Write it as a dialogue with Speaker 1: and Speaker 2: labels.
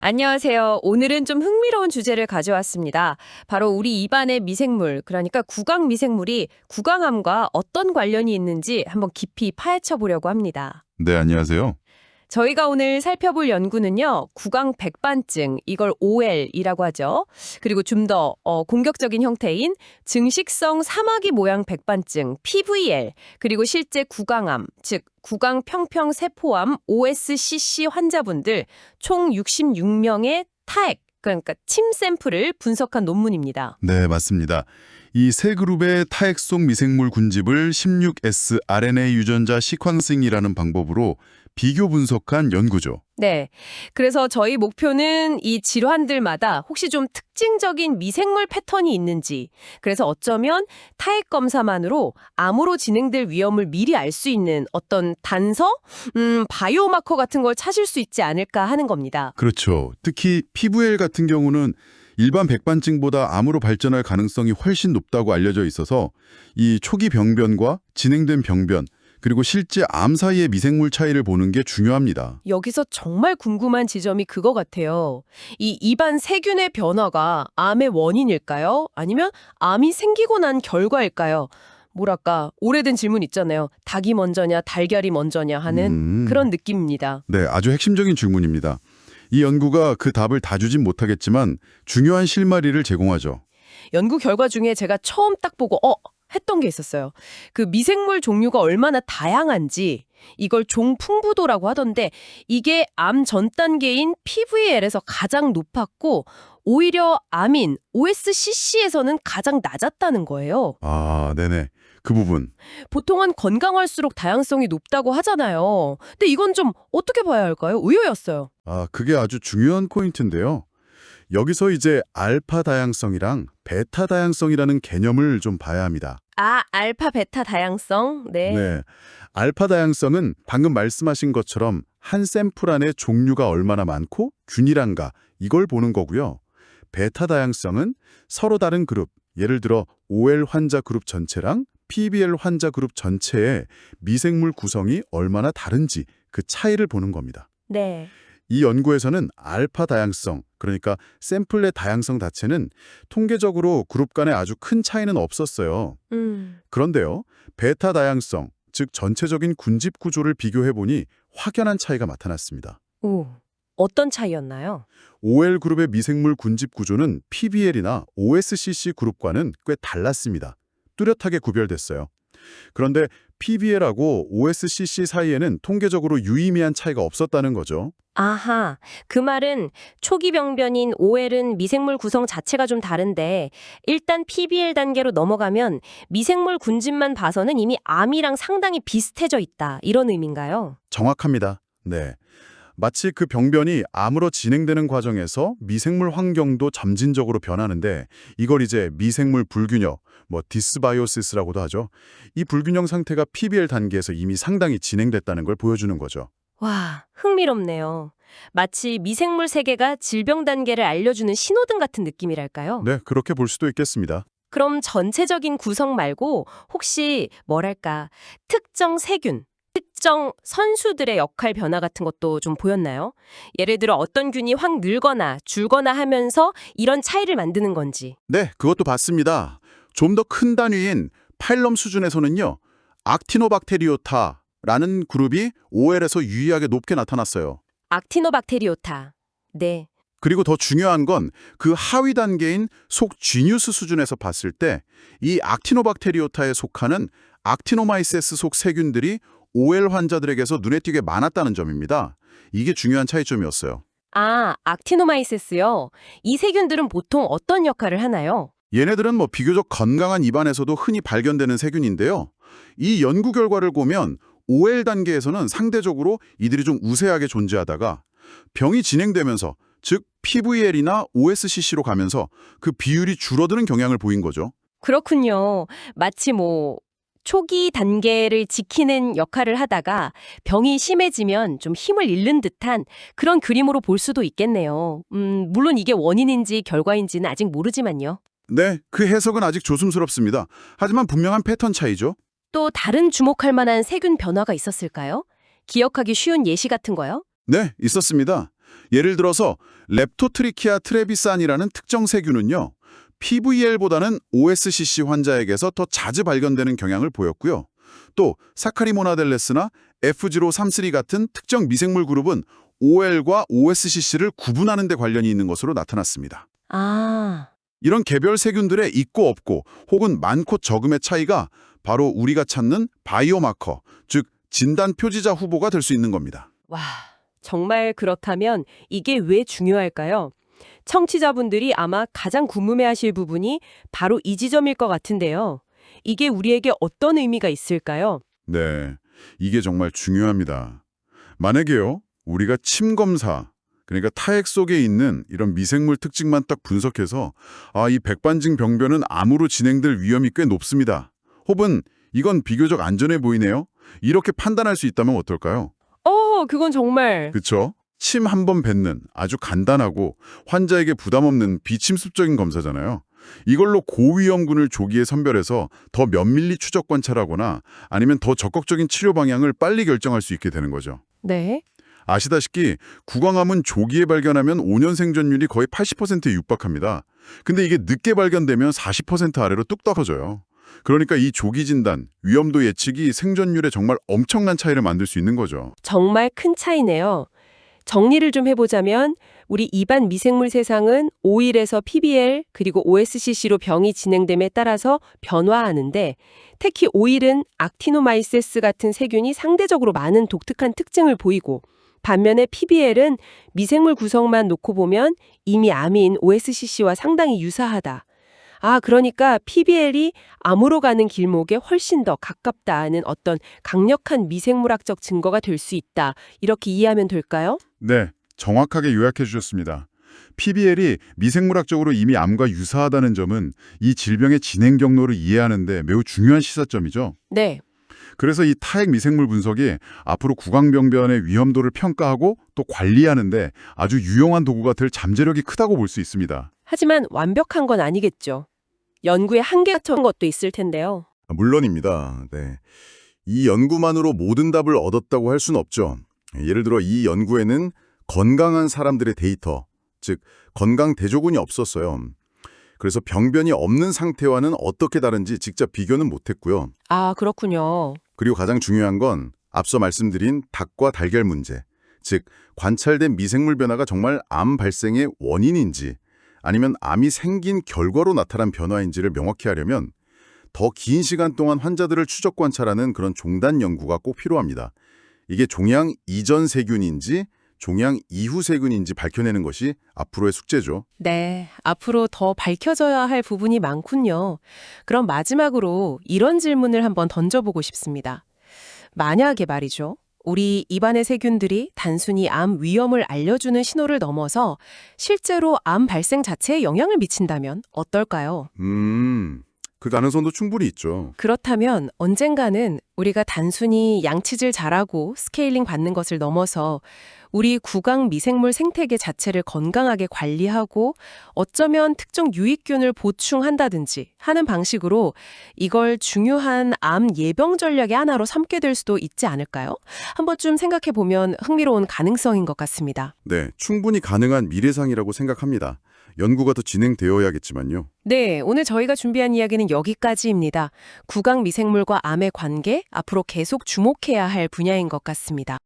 Speaker 1: 안녕하세요. 오늘은 좀 흥미로운 주제를 가져왔습니다. 바로 우리 입안의 미생물, 그러니까 구강 미생물이 구강암과 어떤 관련이 있는지 한번 깊이 파헤쳐 보려고 합니다.
Speaker 2: 네, 안녕하세요.
Speaker 1: 저희가 오늘 살펴볼 연구는요, 구강 백반증, 이걸 OL이라고 하죠. 그리고 좀 더 공격적인 형태인 증식성 사마귀 모양 백반증, PVL, 그리고 실제 구강암, 즉 구강 평평 세포암 OSCC 환자분들 총 66명의 타액, 그러니까 침 샘플을 분석한 논문입니다.
Speaker 2: 네, 맞습니다. 이 세 그룹의 타액속 미생물 군집을 16S RNA 유전자 시퀀싱이라는 방법으로 비교 분석한 연구죠.
Speaker 1: 네. 그래서 저희 목표는 이 질환들마다 혹시 좀 특징적인 미생물 패턴이 있는지, 그래서 어쩌면 타액 검사만으로 암으로 진행될 위험을 미리 알 수 있는 어떤 단서, 바이오마커 같은 걸 찾을 수 있지 않을까 하는 겁니다.
Speaker 2: 그렇죠. 특히 PVL 같은 경우는 일반 백반증보다 암으로 발전할 가능성이 훨씬 높다고 알려져 있어서 이 초기 병변과 진행된 병변, 그리고 실제 암 사이의 미생물 차이를 보는 게 중요합니다.
Speaker 1: 여기서 정말 궁금한 지점이 그거 같아요. 이 입안 세균의 변화가 암의 원인일까요? 아니면 암이 생기고 난 결과일까요? 뭐랄까, 오래된 질문 있잖아요. 닭이 먼저냐, 달걀이 먼저냐 하는 그런 느낌입니다.
Speaker 2: 네, 아주 핵심적인 질문입니다. 이 연구가 그 답을 다 주진 못하겠지만 중요한 실마리를 제공하죠.
Speaker 1: 연구 결과 중에 제가 처음 딱 보고 했던 게 있었어요. 그 미생물 종류가 얼마나 다양한지 이걸 종풍부도라고 하던데 이게 암 전 단계인 PVL에서 가장 높았고 오히려 암인 OSCC에서는 가장 낮았다는 거예요.
Speaker 2: 아, 네네. 그 부분.
Speaker 1: 보통은 건강할수록 다양성이 높다고 하잖아요. 근데 이건 좀 어떻게 봐야 할까요? 의외였어요.
Speaker 2: 아, 그게 아주 중요한 포인트인데요. 여기서 이제 알파 다양성이랑 베타 다양성이라는 개념을 좀 봐야 합니다.
Speaker 1: 아, 알파, 베타 다양성? 네.
Speaker 2: 네. 알파 다양성은 방금 말씀하신 것처럼 한 샘플 안에 종류가 얼마나 많고 균일한가 이걸 보는 거고요. 베타 다양성은 서로 다른 그룹, 예를 들어 OL 환자 그룹 전체랑 PBL 환자 그룹 전체의 미생물 구성이 얼마나 다른지 그 차이를 보는 겁니다.
Speaker 1: 네.
Speaker 2: 이 연구에서는 알파 다양성, 그러니까 샘플의 다양성 자체는 통계적으로 그룹 간에 아주 큰 차이는 없었어요. 그런데요, 베타 다양성, 즉 전체적인 군집 구조를 비교해보니 확연한 차이가 나타났습니다.
Speaker 1: 오, 어떤 차이였나요?
Speaker 2: OL 그룹의 미생물 군집 구조는 PBL이나 OSCC 그룹과는 꽤 달랐습니다. 뚜렷하게 구별됐어요. 그런데 PBL하고 OSCC 사이에는 통계적으로 유의미한 차이가 없었다는 거죠.
Speaker 1: 아하, 그 말은 초기 병변인 OL은 미생물 구성 자체가 좀 다른데 일단 PBL 단계로 넘어가면 미생물 군집만 봐서는 이미 암이랑 상당히 비슷해져 있다. 이런 의미인가요?
Speaker 2: 정확합니다. 네. 마치 그 병변이 암으로 진행되는 과정에서 미생물 환경도 점진적으로 변하는데 이걸 이제 미생물 불균형, 디스바이오시스라고도 하죠. 이 불균형 상태가 PBL 단계에서 이미 상당히 진행됐다는 걸 보여주는 거죠.
Speaker 1: 와, 흥미롭네요. 마치 미생물 세계가 질병 단계를 알려주는 신호등 같은 느낌이랄까요?
Speaker 2: 네, 그렇게 볼 수도 있겠습니다.
Speaker 1: 그럼 전체적인 구성 말고 혹시 뭐랄까 특정 세균, 특정 선수들의 역할 변화 같은 것도 좀 보였나요? 예를 들어 어떤 균이 확 늘거나 줄거나 하면서 이런 차이를 만드는 건지.
Speaker 2: 네, 그것도 봤습니다. 좀 더 큰 단위인 파일럼 수준에서는요. 악티노박테리오타라는 그룹이 OL에서 유의하게 높게 나타났어요.
Speaker 1: 악티노박테리오타. 네.
Speaker 2: 그리고 더 중요한 건 그 하위 단계인 속 지뉴스 수준에서 봤을 때 이 악티노박테리오타에 속하는 악티노마이세스 속 세균들이 OL 환자들에게서 눈에 띄게 많았다는 점입니다. 이게 중요한 차이점이었어요.
Speaker 1: 아, 악티노마이세스요. 이 세균들은 보통 어떤 역할을 하나요?
Speaker 2: 얘네들은 비교적 건강한 입안에서도 흔히 발견되는 세균인데요. 이 연구 결과를 보면 OL 단계에서는 상대적으로 이들이 좀 우세하게 존재하다가 병이 진행되면서 즉 PVL이나 OSCC로 가면서 그 비율이 줄어드는 경향을 보인 거죠.
Speaker 1: 그렇군요. 마치 초기 단계를 지키는 역할을 하다가 병이 심해지면 좀 힘을 잃는 듯한 그런 그림으로 볼 수도 있겠네요. 물론 이게 원인인지 결과인지는 아직 모르지만요.
Speaker 2: 네, 그 해석은 아직 조심스럽습니다. 하지만 분명한 패턴 차이죠.
Speaker 1: 또 다른 주목할 만한 세균 변화가 있었을까요? 기억하기 쉬운 예시 같은 거요?
Speaker 2: 네, 있었습니다. 예를 들어서 렙토트리키아 트레비산이라는 특정 세균은요. PVL보다는 OSCC 환자에게서 더 자주 발견되는 경향을 보였고요. 또 사카리모나델레스나 F033 같은 특정 미생물 그룹은 OL과 OSCC를 구분하는 데 관련이 있는 것으로 나타났습니다.
Speaker 1: 아,
Speaker 2: 이런 개별 세균들의 있고 없고 혹은 많고 적음의 차이가 바로 우리가 찾는 바이오마커, 즉 진단 표지자 후보가 될 수 있는 겁니다.
Speaker 1: 와, 정말 그렇다면 이게 왜 중요할까요? 청취자분들이 아마 가장 궁금해하실 부분이 바로 이 지점일 것 같은데요. 이게 우리에게 어떤 의미가 있을까요?
Speaker 2: 네, 이게 정말 중요합니다. 만약에요, 우리가 침 검사, 그러니까 타액 속에 있는 이런 미생물 특징만 딱 분석해서 이 백반증 병변은 암으로 진행될 위험이 꽤 높습니다. 혹은 이건 비교적 안전해 보이네요. 이렇게 판단할 수 있다면 어떨까요?
Speaker 1: 그건 정말.
Speaker 2: 그쵸? 침 한 번 뱉는 아주 간단하고 환자에게 부담 없는 비침습적인 검사잖아요. 이걸로 고위험군을 조기에 선별해서 더 면밀히 추적 관찰하거나 아니면 더 적극적인 치료 방향을 빨리 결정할 수 있게 되는 거죠.
Speaker 1: 네.
Speaker 2: 아시다시피 구강암은 조기에 발견하면 5년 생존율이 거의 80%에 육박합니다. 근데 이게 늦게 발견되면 40% 아래로 뚝 떨어져요. 그러니까 이 조기 진단, 위험도 예측이 생존율에 정말 엄청난 차이를 만들 수 있는 거죠.
Speaker 1: 정말 큰 차이네요. 정리를 좀 해보자면 우리 입안 미생물 세상은 OL에서 PBL 그리고 OSCC로 병이 진행됨에 따라서 변화하는데 특히 OL은 악티노마이세스 같은 세균이 상대적으로 많은 독특한 특징을 보이고 반면에 PBL은 미생물 구성만 놓고 보면 이미 암인 OSCC와 상당히 유사하다. 그러니까 PBL이 암으로 가는 길목에 훨씬 더 가깝다는 어떤 강력한 미생물학적 증거가 될 수 있다. 이렇게 이해하면 될까요?
Speaker 2: 네, 정확하게 요약해 주셨습니다. PBL이 미생물학적으로 이미 암과 유사하다는 점은 이 질병의 진행 경로를 이해하는 데 매우 중요한 시사점이죠.
Speaker 1: 네.
Speaker 2: 그래서 이 타액 미생물 분석이 앞으로 구강병변의 위험도를 평가하고 또 관리하는 데 아주 유용한 도구가 될 잠재력이 크다고 볼 수 있습니다.
Speaker 1: 하지만 완벽한 건 아니겠죠. 연구에 한계가 처한 것도 있을 텐데요.
Speaker 3: 물론입니다. 네. 이 연구만으로 모든 답을 얻었다고 할 수는 없죠. 예를 들어 이 연구에는 건강한 사람들의 데이터, 즉 건강 대조군이 없었어요. 그래서 병변이 없는 상태와는 어떻게 다른지 직접 비교는 못했고요.
Speaker 1: 그렇군요.
Speaker 3: 그리고 가장 중요한 건 앞서 말씀드린 닭과 달걀 문제, 즉 관찰된 미생물 변화가 정말 암 발생의 원인인지 아니면 암이 생긴 결과로 나타난 변화인지를 명확히 하려면 더 긴 시간 동안 환자들을 추적 관찰하는 그런 종단 연구가 꼭 필요합니다. 이게 종양 이전 세균인지 종양 이후 세균인지 밝혀내는 것이 앞으로의 숙제죠.
Speaker 1: 네, 앞으로 더 밝혀져야 할 부분이 많군요. 그럼 마지막으로 이런 질문을 한번 던져보고 싶습니다. 만약에 말이죠. 우리 입안의 세균들이 단순히 암 위험을 알려주는 신호를 넘어서 실제로 암 발생 자체에 영향을 미친다면 어떨까요?
Speaker 3: 그 가능성도 충분히 있죠.
Speaker 1: 그렇다면 언젠가는 우리가 단순히 양치질 잘하고 스케일링 받는 것을 넘어서 우리 구강 미생물 생태계 자체를 건강하게 관리하고 어쩌면 특정 유익균을 보충한다든지 하는 방식으로 이걸 중요한 암 예방 전략의 하나로 삼게 될 수도 있지 않을까요? 한번쯤 생각해 보면 흥미로운 가능성인 것 같습니다.
Speaker 3: 네, 충분히 가능한 미래상이라고 생각합니다. 연구가 더 진행되어야겠지만요.
Speaker 1: 네, 오늘 저희가 준비한 이야기는 여기까지입니다. 구강 미생물과 암의 관계, 앞으로 계속 주목해야 할 분야인 것 같습니다.